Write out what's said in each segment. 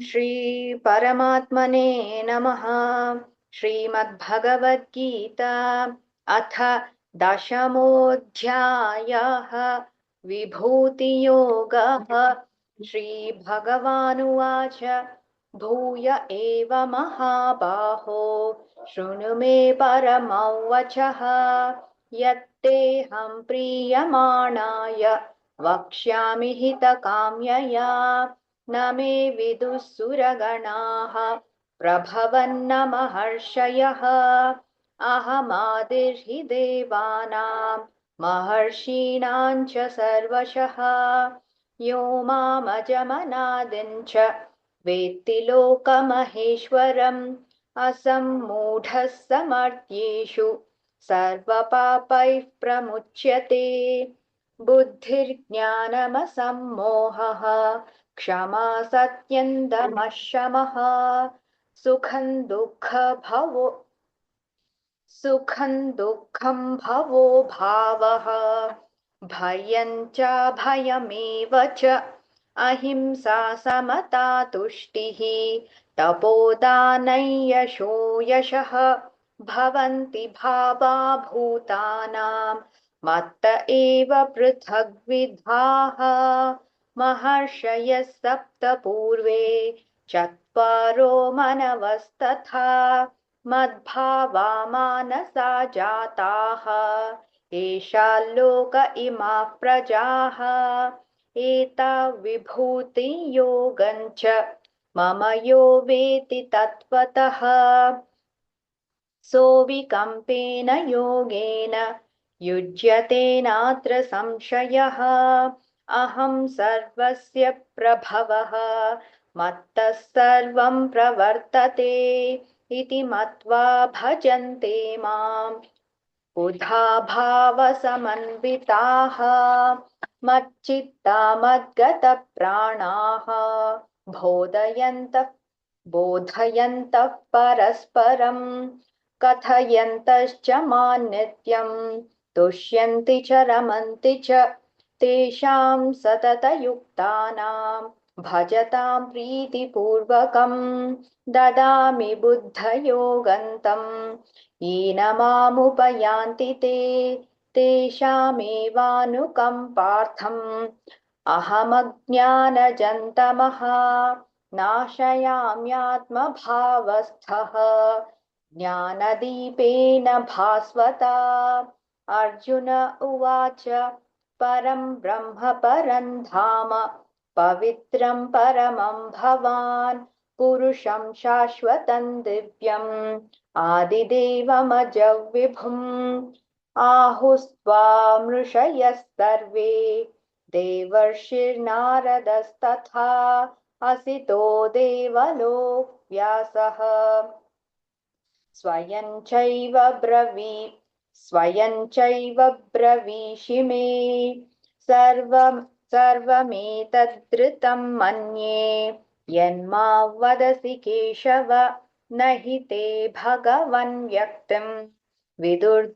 श्री परमात्मने नमः। श्रीमद्भगवद्गीता अथ दशमोऽध्यायः विभूतियोगः। श्रीभगवानुवाच भूय एव महाबाहो शृणु मे परमं वचः यत्तेऽहं प्रीयमाणाय वक्ष्यामि हितकाम्यया न मे विदुः सुरगणाः प्रभवन्न महर्षयः अहमादिर्हि देवानां महर्षीणां च सर्वशः यो मामजमनादिं च वेत्ति लोकमहेश्वरम् असम्मूढः समर्थ्येषु सर्वपापैः प्रमुच्यते बुद्धिर्ज्ञानमसम्मोहः क्षमा सत्यं दमः शमः सुखं दुःखं भवो भावः भयं च भयमेव च अहिंसा समता तुष्टिः तपोदानं यशो यशः भवन्ति भावा भूतानां मत्त एव पृथग्विधाः महर्षयः सप्त पूर्वे चत्वारो मनवस्तथा मद्भावा मानसा जाताः एषा लोक इमाः प्रजाः एता विभूति योगं च मम यो वेति तत्त्वतः सोऽविकम्पेन योगेन युज्यते नात्र संशयः अहं सर्वस्य प्रभवः मत्तः सर्वं प्रवर्तते इति मत्वा भजन्ते माम् बुधा भावसमन्विताः मच्चित्ता मद्गतप्राणाः बोधयन्तः परस्परं कथयन्तश्च मां नित्यं तुष्यन्ति च रमन्ति च तेषां सततयुक्तानां भजतां प्रीतिपूर्वकं ददामि बुद्धयोगन्तं येन मामुपयान्ति ते तेषामेवानुकम्पार्थम् अहमज्ञानजन्तमः नाशयाम्यात्मभावस्थः ज्ञानदीपेन भास्वता। अर्जुन उवाच परं ब्रह्म परं धाम पवित्रं परमं भवान् पुरुषं शाश्वतं दिव्यम् आदिदेवमजविभुम् आहुस्त्वामृषयः सर्वे देवर्षिर्नारदस्तथा असितो देवलो व्यासः स्वयं चैव ब्रवीषि मे सर्वमेतद्धृतं मन्ये यन्मा वदसि केशव न हि ते भगवन् व्यक्तिं विदुर्देवानदानवाः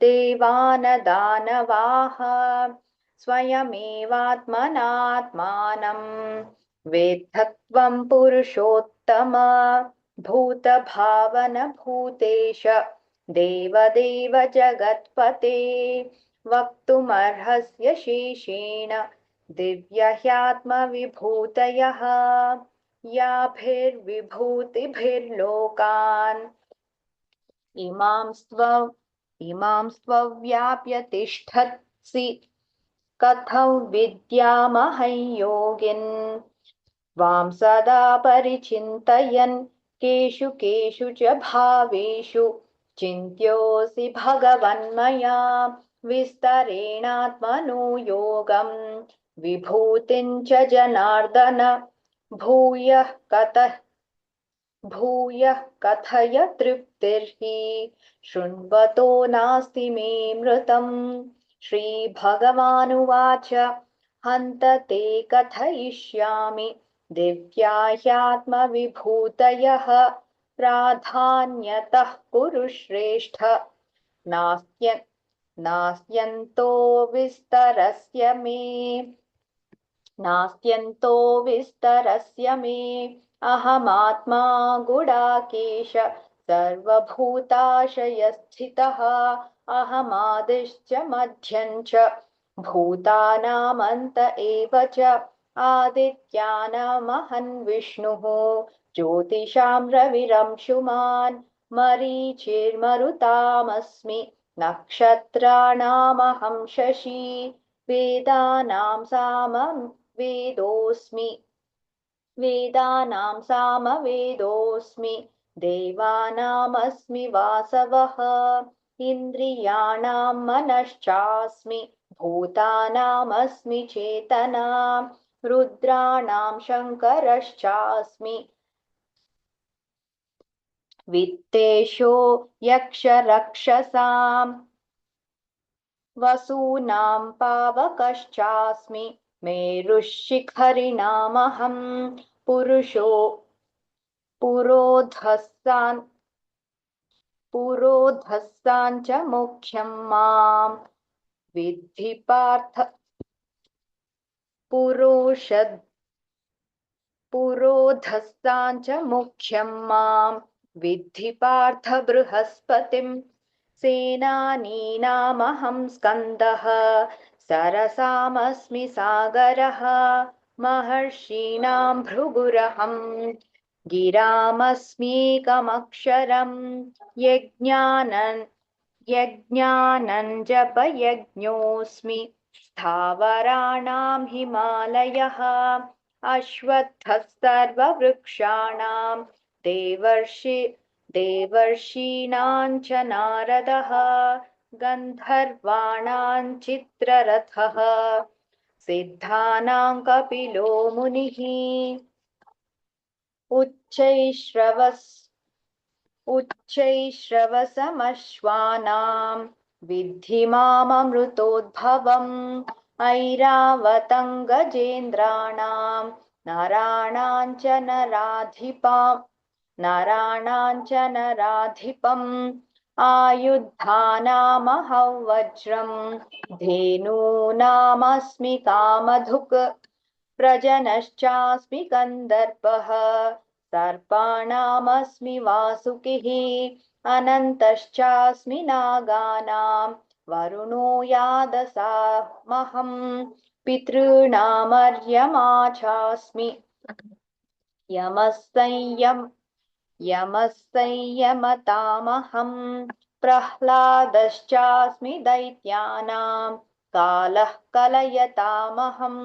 स्वयमेवात्मनात्मानं वेत्थत्वं पुरुषोत्तम भूतभावन भूतेश देवदेव जगत्पते वक्तुमर्हस्य शेषेण दिव्यह्यात्मविभूतयः याभिर्विभूतिभिर्लोकान् इमां स्वव्याप्य तिष्ठसि कथं विद्यामहं योगिन् त्वां सदा परिचिन्तयन् केषु केषु च भावेषु चिन्त्योऽसि भगवन्मया विस्तरेणात्मनो योगं विभूतिं च जनार्दन भूयः कथय तृप्तिर्हि शृण्वतो नास्ति मे मृतम्। श्रीभगवानुवाच हन्त ते कथयिष्यामि दिव्या ह्यात्मविभूतयः प्राधान्यतः कुरु श्रेष्ठ नास्त्यन्तो विस्तरस्य मे अहमात्मा गुडाकेश सर्वभूताशयस्थितः अहमादिश्च मध्यं च भूतानामन्त एव च आदित्यानामहं विष्णुः ज्योतिषां रविरंशुमान् मरीचिर्मरुतामस्मि नक्षत्राणामहं शशी वेदानां सामं वेदोऽस्मि वेदानां सामवेदोऽस्मि देवानामस्मि वासवः इन्द्रियाणां मनश्चास्मि भूतानामस्मि चेतना रुद्राणां शङ्करश्चास्मि वित्तेषो यक्षरक्षसाम् वसूनां पावकश्चास्मि मेरुशिखरिणामहं पुरुषो पुरोधस्तान् पुरोधस्तान् च मुख्यं मां विद्धि पार्थ पुरोधस्तान् च मुख्यं मां विद्धि पार्थ बृहस्पतिं सेनानीनामहं स्कन्दः सरसामस्मि सागरः महर्षीणां भृगुरहं गिरामस्म्येकमक्षरं यज्ञानं स्थावराणां हिमालयः अश्वत्थः सर्ववृक्षाणां देवर्षीणां च नारदः गन्धर्वाणां चित्ररथः सिद्धानां कपिलो मुनिः उच्चैश्रवसमश्वानां विद्धि माममृतोद्भवम् ऐरावतं गजेन्द्राणां नराणां च नराधिपम् आयुधानामहं वज्रं धेनूनामस्मि कामधुक् प्रजनश्चास्मि कन्दर्पः सर्पाणामस्मि वासुकिः अनन्तश्चास्मि नागानां वरुणो यादसामहं पितॄणामर्यमा चास्मि यमः संयमतामहं प्रह्लादश्चास्मि दैत्यानां कालः कलयतामहं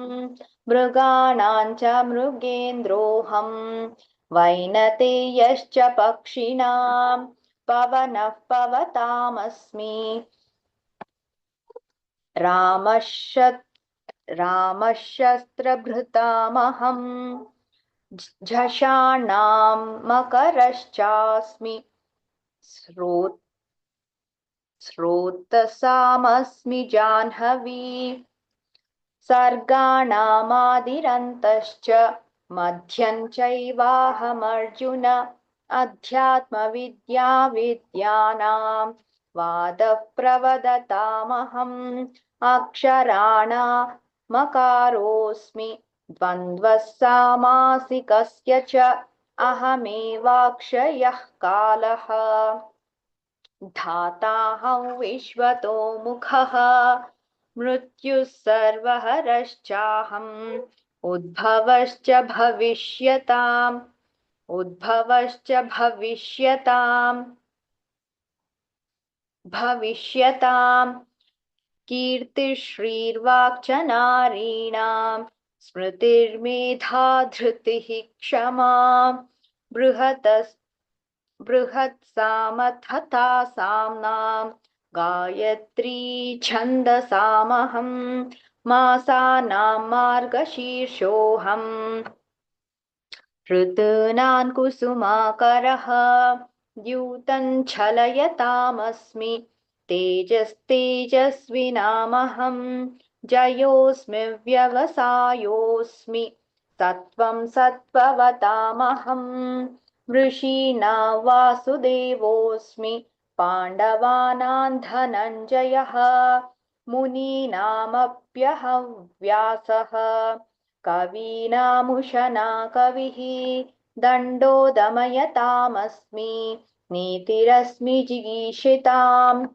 मृगाणां च मृगेन्द्रोऽहं वैनतेयश्च पक्षिणां पवनः पवतामस्मि रामशस्त्रभृतामहं झषाणां मकरश्चास्मि स्रोतसामस्मि जाह्नवी सर्गाणामादिरन्तश्च मध्यं चैवाहमर्जुन अध्यात्मविद्यानां वादः प्रवदतामहम् अक्षराणामकारोऽस्मि द्वन्द्वः सामासिकस्य च अहमेवाक्षयः कालः धाताहं विश्वतो मुखः मृत्युः सर्वहरश्चाहम् उद्भवश्च भविष्यताम् कीर्तिश्रीर्वाक् च नारीणां स्मृतिर्मेधा धृतिः क्षमा बृहत्सामथतासाम्नां गायत्री छन्दसामहं मासानां मार्गशीर्षोऽहम् ऋतूनां कुसुमाकरः द्यूतं छलयतामस्मि तेजस्तेजस्विनामहं जयोऽस्मि व्यवसायोऽस्मि सत्त्वं सत्त्ववतामहं ऋषीणां वासुदेवोऽस्मि पाण्डवानां धनञ्जयः मुनीनामप्यहं व्यासः कवीनामुशना कविः दण्डो दमयतामस्मि नीतिरस्मि जिगीषिताम्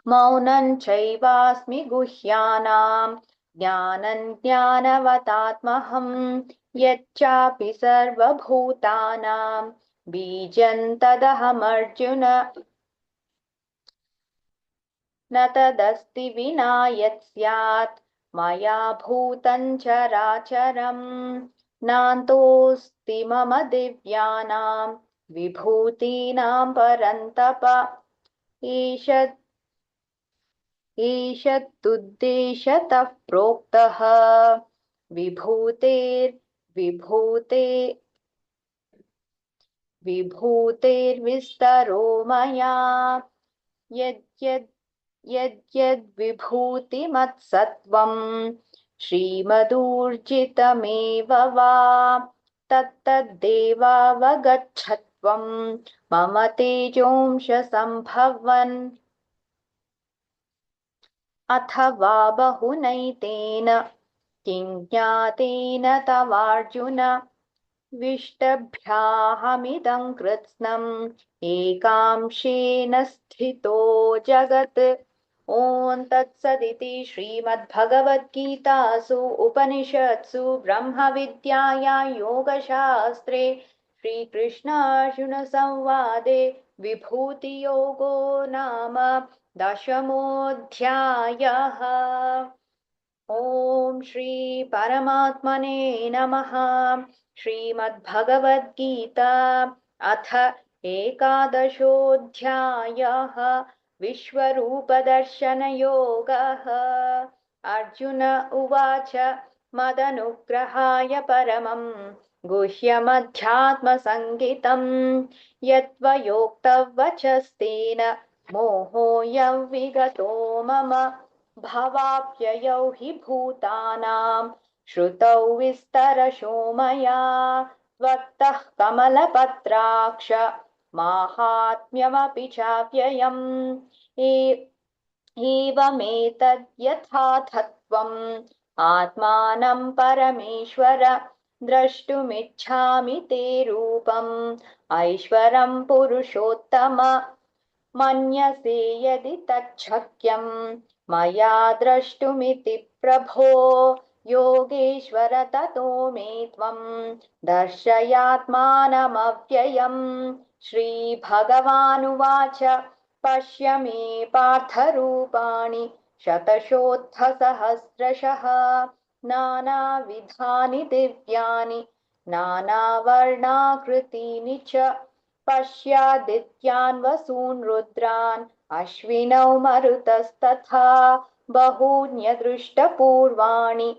मौनं चैवास्मि गुह्यानां ज्ञानं ज्ञानवतात्महं यच्चापि सर्वभूतानां बीजं तदहमर्जुन न तदस्ति विना यत् स्यात् मया भूतं चराचरं नान्तोऽस्ति मम दिव्यानां विभूतीनां परन्तप ईषत् ईषदुद्देशतः प्रोक्तः विभूतेर्विभूते विभूतेर्विस्तरो मया यद्यद् यद्यद्विभूतिमत्सत्त्वं श्रीमदूर्जितमेव वा तत्तद्देवावगच्छत्वं मम तेजोंश सम्भवन् अथवा बहुनैतेन किं ज्ञातेन तवार्जुन विष्टभ्याहमिदं कृत्स्नम् एकांशेन स्थितो जगत् ॐ तत्सदिति श्रीमद्भगवद्गीतासु उपनिषत्सु ब्रह्मविद्यायां योगशास्त्रे श्रीकृष्णार्जुनसंवादे विभूतियोगो नाम दशमोऽध्यायः। ॐ श्री परमात्मने नमः। श्रीमद्भगवद्गीता अथ एकादशोऽध्यायः विश्वरूपदर्शनयोगः। अर्जुन उवाच मदनुग्रहाय परमं गुह्यमध्यात्मसङ्गितं यत्त्वयोक्तवचस्तेन मोहोऽयं विगतो मम भवाप्ययौ हि भूतानां श्रुतौ विस्तरशो मया त्वत्तः कमलपत्राक्ष माहात्म्यमपि चाव्ययम् एवमेतद्यथाथत्वम् आत्मानं परमेश्वर द्रष्टुमिच्छामि ते रूपम् ऐश्वरं पुरुषोत्तम मन्यसे यदि तच्छक्यं मया द्रष्टुमिति प्रभो योगेश्वर ततो मे त्वं दर्शयात्मानमव्ययम्। श्रीभगवानुवाच पश्य मे पार्थरूपाणि शतशोत्थसहस्रशः नानाविधानि दिव्यानि नानावर्णाकृतीनि च पश्यादित्यान् वसून् रुद्रान् अश्विनौ मरुतस्तथा बहून्यदृष्टपूर्वाणि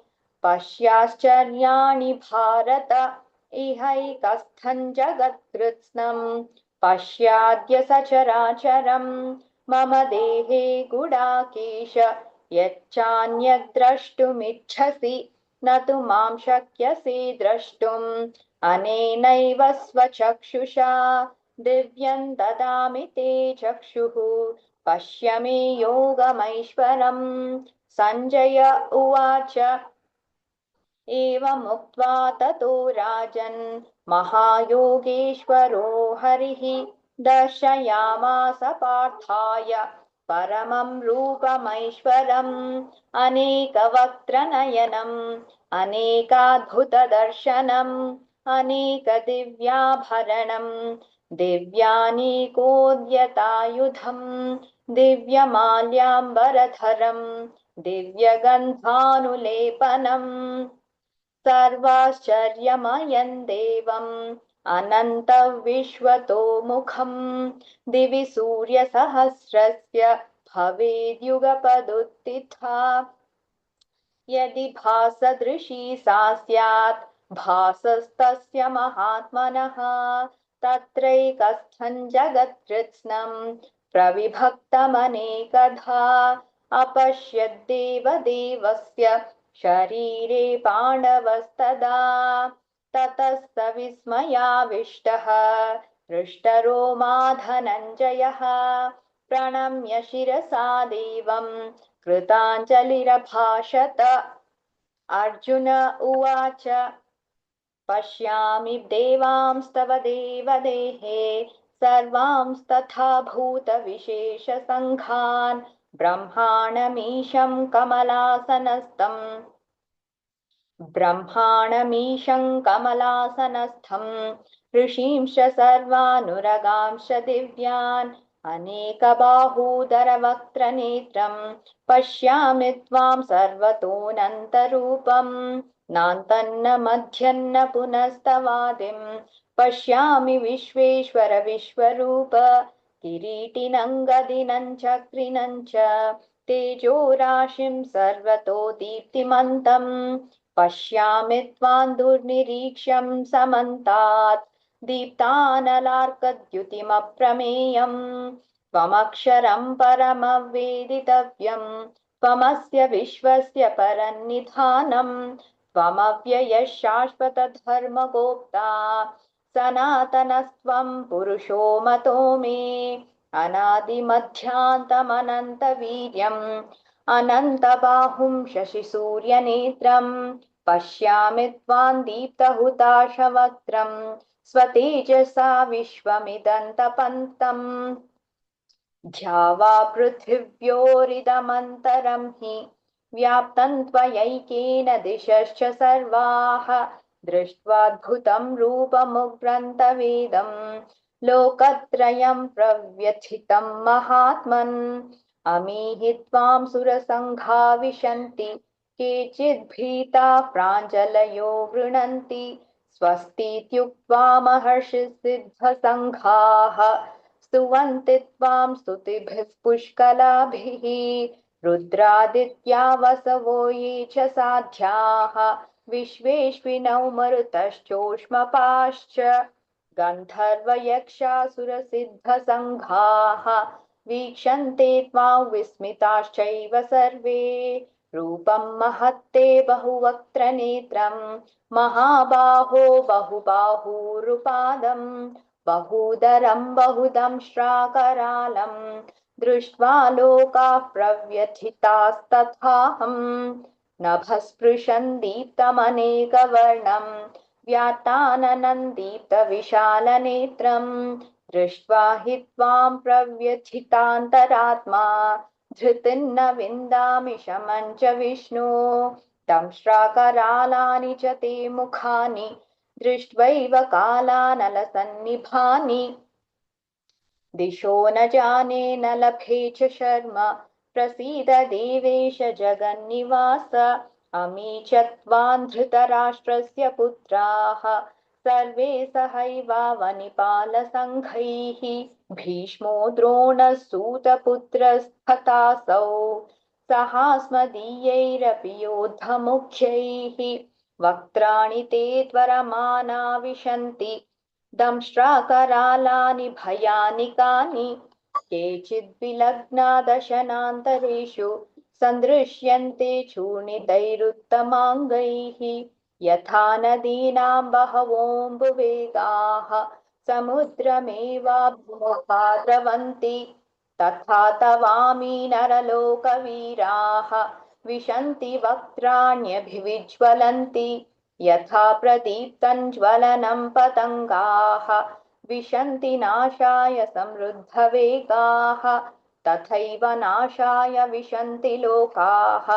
पश्याश्चर्याणि भारत इहैकस्थं जगत्कृत्स्नं पश्याद्य सचराचरं मम देहे गुडाकेश यच्चान्यद्द्रष्टुमिच्छसि न तु मां शक्यसे द्रष्टुम् अनेनैव स्वचक्षुषा दिव्यं ददामि ते चक्षुः पश्य मे योगमैश्वरम्। सञ्जय उवाच एवमुक्त्वा ततो राजन् महायोगेश्वरो हरिः दर्शयामास पार्थाय परमं रूपमैश्वरम् अनेकवक्त्रनयनम् अनेकाद्भुतदर्शनम् अनेकदिव्याभरणम् दिव्यानीकोद्यतायुधम् दिव्यमाल्याम्बरधरम् दिव्यगन्धानुलेपनम् सर्वाश्चर्यमयं देवम् अनन्तविश्वतोमुखम् दिवि सूर्यसहस्रस्य भवेद्युगपदुत्थिता यदि भासदृशी सा स्यात् भासस्तस्य महात्मनः तत्रैकस्थं जगत्कृत्स्नं प्रविभक्तमनेकधा अपश्यद्देवदेवस्य शरीरे पाण्डवस्तदा ततः स विस्मयाविष्टः हृष्टरो मा धनञ्जयः प्रणम्य शिरसा देवं कृताञ्जलिरभाषत। अर्जुन उवाच पश्यामि देवांस्तव देवदेहे सर्वांस्तथा भूतविशेषसङ्घान् ब्रह्माणमीशं कमलासनस्थम् ऋषींश्च सर्वानुरगांश्च दिव्यान् अनेकबाहूदरवक्त्रनेत्रम् पश्यामि त्वां सर्वतोऽनन्तरूपम् नान्तन्न मध्यन्न पुनस्तवादिम् पश्यामि विश्वेश्वर विश्वरूप किरीटिनं गदिनं चक्रिणं च तेजोराशिं सर्वतो दीप्तिमन्तम् पश्यामि त्वां दुर्निरीक्ष्यं समन्तात् दीप्तानलार्कद्युतिमप्रमेयम् त्वमक्षरं परमवेदितव्यम् त्वमस्य विश्वस्य परन्निधानम् त्वमव्ययः शाश्वतधर्मगोप्ता सनातनस्त्वं पुरुषो मतो मे अनादिमध्यान्तमनन्तवीर्यम् अनन्तबाहुं शशिसूर्यनेत्रम् पश्यामि त्वां दीप्तहुताशवक्त्रम् स्वतेजसा विश्वमिदन्तपन्तम् ध्यावा पृथिव्योरिदमन्तरं हि व्याप्तं त्वयैकेन दिशश्च सर्वाः दृष्ट्वाद्भुतं रूपमुग्रन्तवेदं लोकत्रयं प्रव्यथितं महात्मन् अमीहि त्वां सुरसङ्घा विशन्ति केचिद्भीताः प्राञ्जलयो गृह्णन्ति स्वस्तीत्युक्त्वा महर्षिसिद्धसङ्घाः स्तुवन्ति त्वां स्तुतिभिः पुष्कलाभिः रुद्रादित्या वसवो ये च साध्याः विश्वेश्विनौ मरुतश्चोष्मपाश्च गन्धर्वयक्षासुरसिद्धसङ्घाः वीक्षन्ते त्वां विस्मिताश्चैव सर्वे रूपं महत्ते बहुवक्त्रनेत्रं महाबाहो बहुबाहूरुपादम् बहूदरं बहुदंष्ट्राकरालं दृष्ट्वा लोकाः प्रव्यथितास्तथाहं नभस्पृशन् दीप्तमनेकवर्णं व्याताननं दीप्तविशालनेत्रं दृष्ट्वा हि त्वां प्रव्यथितान्तरात्मा धृतिर्न विन्दामि शमं च विष्णो दंष्ट्राकरालानि च ते मुखानि दृष्ट्वैव कालानलसन्निभानि दिशो न जाने न लभे च शर्म प्रसीद देवेश जगन्निवास अमी च त्वां धृतराष्ट्रस्य पुत्राः सर्वे सहैवावनिपालसङ्घैः भीष्मो द्रोणः सूतपुत्रस्तथासौ सहास्मदीयैरपि योद्धमुख्यैः वक्त्राणि ते त्वरमाना विशन्ति दंष्ट्राकरालानि भयानिकानि केचिद्विलग्ना दशनान्तरेषु सन्दृश्यन्ते चूर्णितैरुत्तमाङ्गैः यथा नदीनां बहवोऽम्बुवेगाः समुद्रमेवाभिमुखा द्रवन्ति तथा तवामी नरलोकवीराः विशन्ति वक्त्राण्यभिविज्वलन्ति यथा प्रदीप्तं ज्वलनं पतङ्गाः विशन्ति नाशाय समृद्धवेगाः तथैव नाशाय विशन्ति लोकाः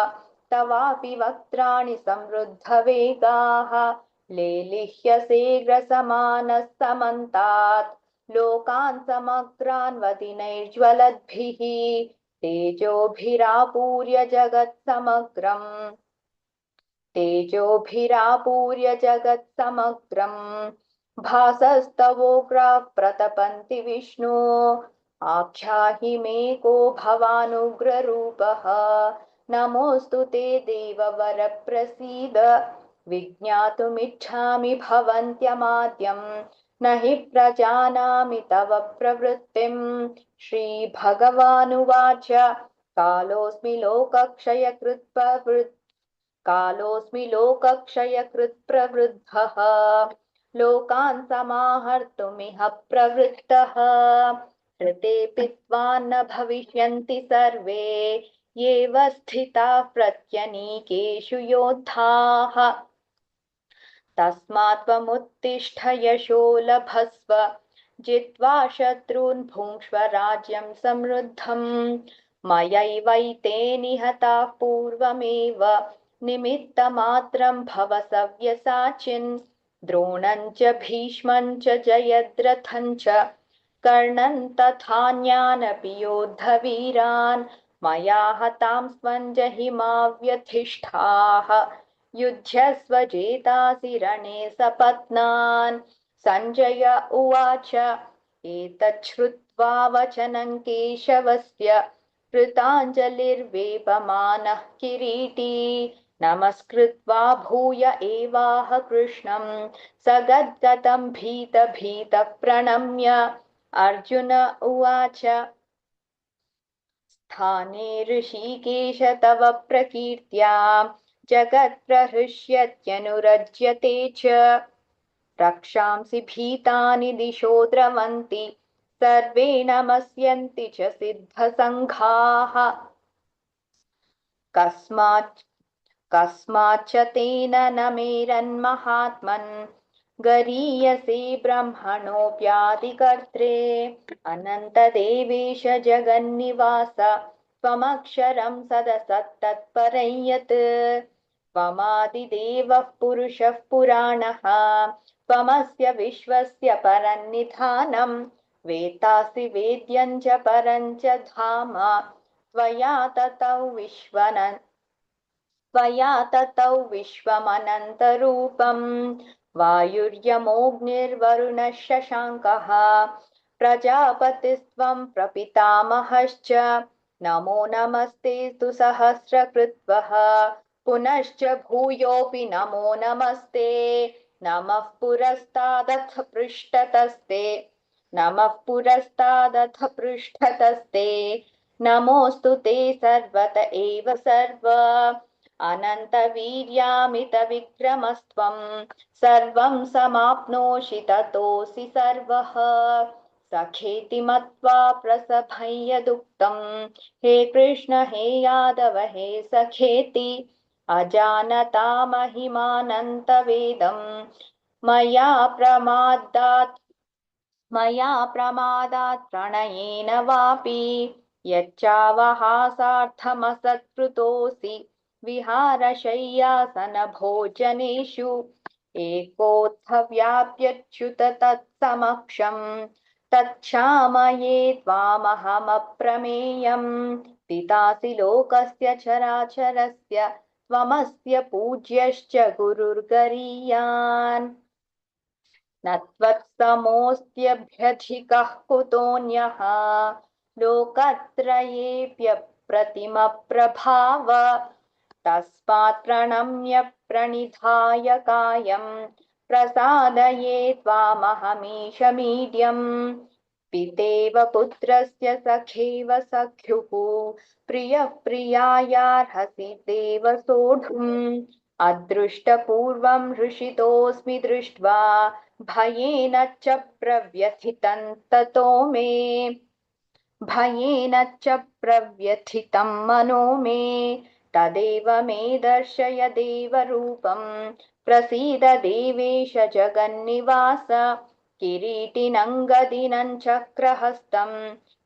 तवापि वक्त्राणि समृद्धवेगाः लेलिह्यसे ग्रसमानस्तमन्तात् लोकान् समग्रान् वदिनैर्ज्वलद्भिः तेजोभिरापूर्य जगत्समग्रम् तेजोभिरापूर्य जगत्समग्रम् भासस्तवोग्राः प्रतपन्ति विष्णो आख्याहि मे को भवानुग्ररूपः नमोऽस्तु ते देववर प्रसीद विज्ञातुमिच्छामि भवन्त्यमाद्यं न हि प्रजानामि तव प्रवृत्तिम् श्रीभगवानुवाच कालोऽस्मि लोकक्षयकृत् प्रवृद्धः लोकान् समाहर्तुमिह प्रवृत्तः ऋतेऽपि त्वान्न भविष्यन्ति सर्वे येव स्थिताः प्रत्यनीकेषु योद्धाः तस्मात् त्वमुत्तिष्ठ यशो लभस्व जित्वा शत्रून् भुङ्क्ष्व राज्यं समृद्धम् मयैवैते निहताः पूर्वमेव निमित्तमात्रं भव सव्यसाचिन् द्रोणं च भीष्मं च जयद्रथं च कर्णन् तथान्यानपि योद्धवीरान् मया हतां स्वञ्जहिमा व्यथिष्ठाः युध्यस्व जेतासि रणे सपत्नान् सञ्जय उवाच एतच्छ्रुत्वा वचनं केशवस्य कृताञ्जलिर्वेपमानः किरीटी नमस्कृत्वा भूय एवाह कृष्णं सगद्गदं भीतः प्रणम्य अर्जुन उवाच स्थाने ऋषिकेश तव प्रकीर्त्या जगत्प्रहृष्यत्यनुरज्यते च रक्षांसि भीतानि दिशो द्रवन्ति सर्वे नमस्यन्ति च सिद्धसङ्घाः कस्माच्च तेन न मेरन्महात्मन् गरीयसे ब्रह्मणोऽप्यादिकर्त्रे अनन्तदेवेश जगन्निवास त्वमक्षरं सदसत्तत्परं यत् त्वमादिदेवः पुरुषः पुराणः त्वमस्य विश्वस्य परन्निधानं वेत्तासि वेद्यं च परं च धाम त्वया ततौ विश्वमनन्तरूपम् वायुर्यमोऽग्निर्वरुणः शशाङ्कः प्रजापतिस्त्वं प्रपितामहश्च नमो नमस्तेऽस्तु सहस्रकृत्वः पुनश्च भूयोऽपि नमो नमस्ते नमः पुरस्तादथ पृष्ठतस्ते नमोऽस्तु ते सर्वत एव सर्व अनन्तवीर्यामितविक्रमस्त्वं सर्वं समाप्नोषि ततोऽसि सर्वः सखेति मत्वा प्रसभं यदुक्तं हे कृष्ण हे यादव हे सखेति अजानता महिमानन्तवेदं मया प्रमादात् प्रणयेन वापि यच्चावहासार्थमसत्कृतोऽसि विहारशय्यासनभोजनेषु एकोत्थव्याप्यच्युत तत्समक्षं तच्छामये त्वामहमप्रमेयम् पितासि लोकस्य चराचरस्य त्वमस्य पूज्यश्च गुरुर्गरीयान् न त्वत्समोऽस्त्यभ्यधिकः कुतोऽन्यः लोकत्रयेऽप्यप्रतिमप्रभाव तस्मात् प्रणम्य प्रणिधाय कायं प्रसादये त्वामहमीशमीड्यम् पितेव पुत्रस्य सखेव सख्युः प्रियः प्रियायार्हसि देव सोढुम् अदृष्टपूर्वं हृषितोऽस्मि दृष्ट्वा भयेन च प्रव्यथितं मनो मे तदेव मे दर्शय देवरूपं प्रसीद देवेश जगन्निवास किरीटिनं गदिनं चक्रहस्तम्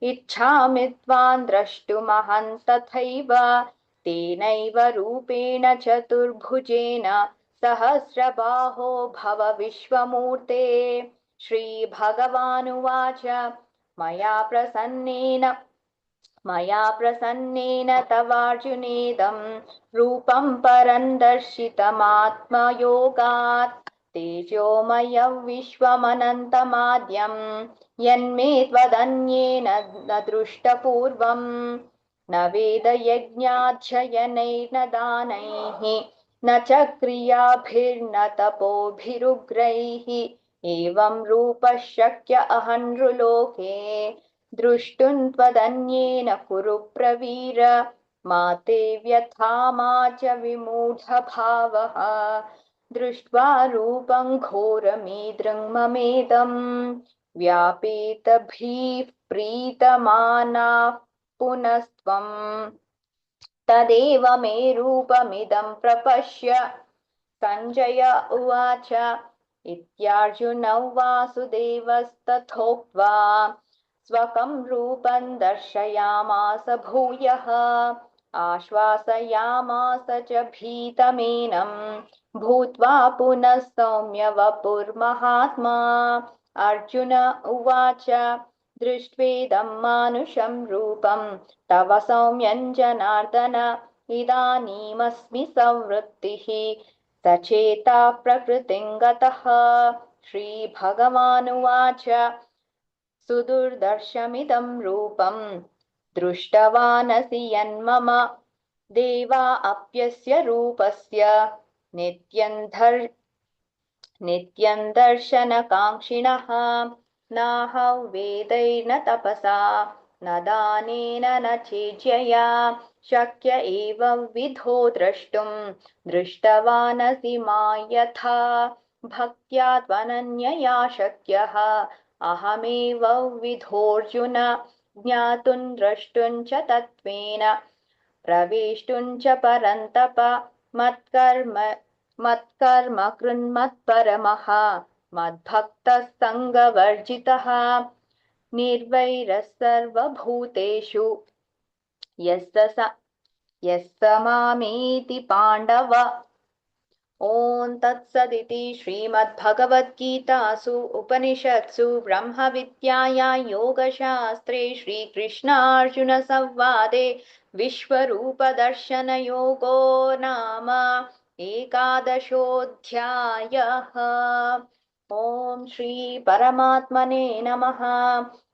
इच्छामि त्वां द्रष्टुमहं तथैव तेनैव रूपेण चतुर्भुजेन सहस्रबाहो भव विश्वमूर्ते श्रीभगवानुवाच मया प्रसन्नेन तवार्जुनेदं रूपं परं दर्शितमात्मयोगात् तेजोमयं विश्वमनन्तमाद्यं यन्मे त्वदन्येन न दृष्टपूर्वम् न वेदयज्ञाध्ययनैर्न दानैः न च क्रियाभिर्न तपोभिरुग्रैः एवं रूपः शक्य अहं नृलोके द्रष्टुं त्वदन्येन कुरु प्रवीर मा ते व्यथा मा च विमूढभावः दृष्ट्वा रूपं घोरमीदृङ् ममेदं व्यापेतभिः प्रीतमानाः पुनस्त्वम् तदेव मे रूपमिदं प्रपश्य सञ्जय उवाच इत्यार्जुनौ वासुदेवस्तथोक्त्वा स्वकं रूपं दर्शयामास भूयः आश्वासयामास च भीतमेनं भूत्वा पुनः सौम्य वपुर्महात्मा अर्जुन उवाच दृष्ट्वेदं मानुषं रूपं तव सौम्यं जनार्दन इदानीमस्मि संवृत्तिः सचेता प्रकृतिं गतः श्रीभगवानुवाच सुदुर्दर्शमिदं रूपं दृष्टवानसि यन्मम देवा अप्यस्य रूपस्य नित्यं दर्शनकाङ्क्षिणः नाहं वेदैर्न तपसा न दानेन न चेज्यया शक्य एवं विधो द्रष्टुं दृष्टवानसि मां यथा भक्त्या त्वनन्यया शक्यः अहमेव विधोऽर्जुन ज्ञातुं द्रष्टुं च तत्त्वेन प्रवेष्टुं च परन्तप मत्कर्म कृन्मत्परमः मद्भक्तः सङ्गवर्जितः निर्वैरः सर्वभूतेषु यः स मामेति पाण्डव। ॐ तत्सदिति श्रीमद्भगवद्गीतासु उपनिषत्सु ब्रह्मविद्यायां योगशास्त्रे श्रीकृष्णार्जुनसंवादे विश्वरूपदर्शनयोगो नाम एकादशोऽध्यायः। ॐ श्रीपरमात्मने नमः।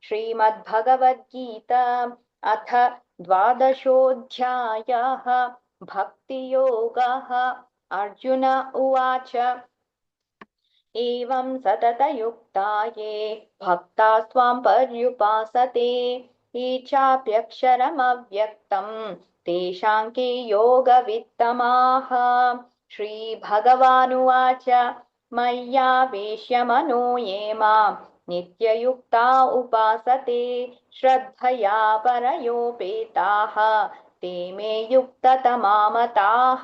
श्रीमद्भगवद्गीता अथ द्वादशोऽध्यायः भक्तियोगः। अर्जुन उवाच एवं सततयुक्ता ये भक्तास्त्वां पर्युपासते ये चाप्यक्षरमव्यक्तं तेषां के योगवित्तमाः। श्रीभगवानुवाच मय्यावेश्य मनो ये मां नित्ययुक्ता उपासते श्रद्धया परयोपेताः ते मे युक्ततमा मताः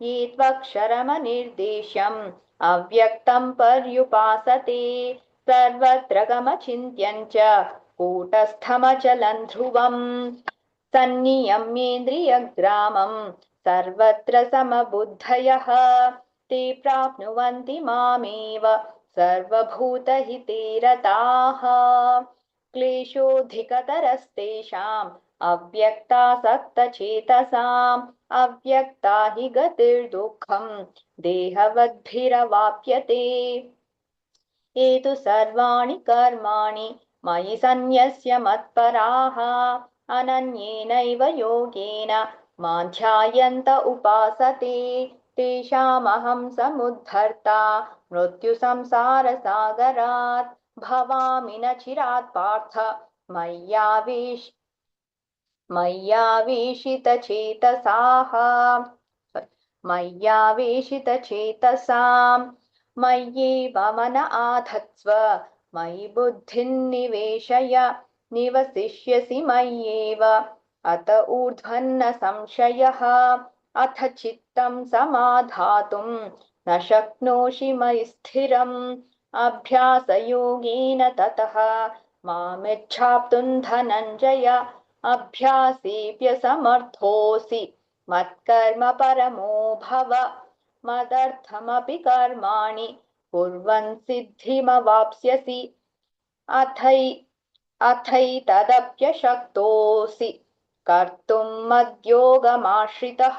ये त्वक्षरमनिर्देश्यम् अव्यक्तं पर्युपासते सर्वत्र गमचिन्त्यं च कूटस्थमचलं ध्रुवम् सन्नियम्येन्द्रियग्रामं सर्वत्र समबुद्धयः ते प्राप्नुवन्ति मामेव सर्वभूतहिते रताः क्लेशोऽधिकतरस्तेषाम् अव्यक्तासक्तचेतसाम् अव्यक्ता हि गतिर्दुःखं देहवद्भिरवाप्यते ये तु सर्वाणि कर्माणि मयि सन्न्यस्य मत्पराः अनन्येनैव योगेन मां ध्यायन्त उपासते तेषामहं समुद्धर्ता मृत्युसंसारसागरात् भवामि न चिरात् पार्थ मय्यावेशितचेतसां मय्येव मन आधत्स्व मयि बुद्धिं निवेशय निवसिष्यसि मय्येव अत ऊर्ध्वन्न संशयः अथ चित्तं समाधातुं न शक्नोषि मयि स्थिरम् अभ्यासयोगेन ततः मामिच्छाप्तुं धनञ्जय अभ्यासेऽप्यसमर्थोऽसि मत्कर्म परमो भव मदर्थमपि कर्माणि कुर्वन् सिद्धिमवाप्स्यसि अथैतदप्यशक्तोऽसि कर्तुं मद्योगमाश्रितः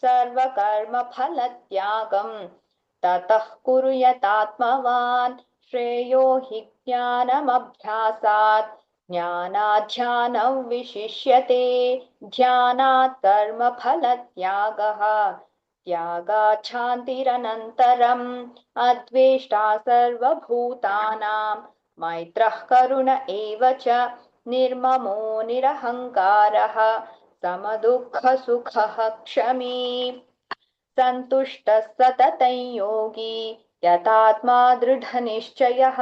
सर्वकर्मफलत्यागं ततः कुरु यतात्मवान् श्रेयो हि ज्ञानमभ्यासात् ज्ञानाध्यानं विशिष्यते ध्यानात् कर्मफलत्यागः त्यागात् शान्तिरनन्तरम् अद्वेष्टा सर्वभूतानां मैत्रः करुण एव च निर्ममो निरहङ्कारः समदुःखसुखः क्षमी सन्तुष्टः सततं योगी यतात्मा दृढनिश्चयः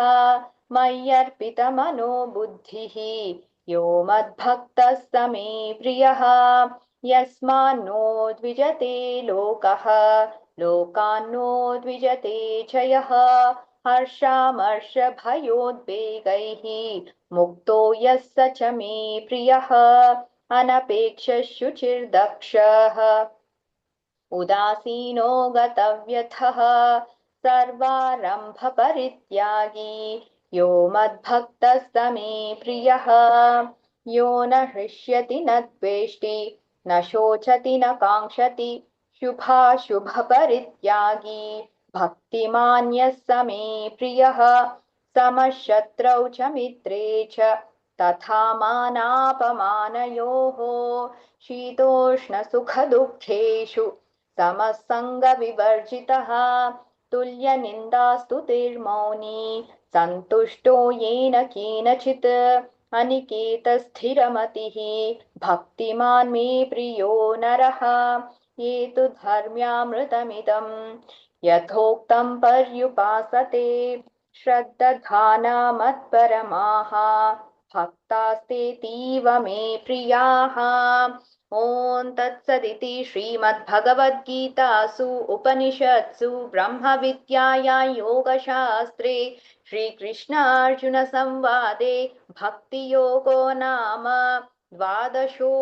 मय्यर्पितमनो बुद्धिः यो मद्भक्तः स मे प्रियः यस्मान्नो द्विजते लोकः लोकान्नो द्विजते च यः हर्षामर्षभयोद्वेगैः मुक्तो यः स च मे प्रियः अनपेक्षः शुचिर्दक्षः उदासीनो गतव्यथः सर्वारम्भपरित्यागी यो मद्भक्तः स मे प्रियः यो न हृष्यति न द्वेष्टि न शोचति न काङ्क्षति शुभाशुभपरित्यागी भक्तिमान् यः स मे प्रियः समशत्रौ च मित्रे च तथा मानापमानयोः शीतोष्णसुखदुःखेषु समसङ्गविवर्जितः तुल्यनिन्दास्तुतिर्मौनी सन्तुष्टो येन केनचित् अनिकेतस्थिरमतिः भक्तिमान् मे प्रियो नरः ये तु धर्म्यामृतमिदं यथोक्तं पर्युपासते श्रद्दधाना मत्परमाः भक्तास्तेतीव मे प्रियाः ॐ तत्सदिति श्रीमद्भगवद्गीतासु उपनिषत्सु ब्रह्मविद्यायां योगशास्त्रे श्रीकृष्णार्जुनसंवादे भक्तियोगो नाम द्वादशोऽध्यायः।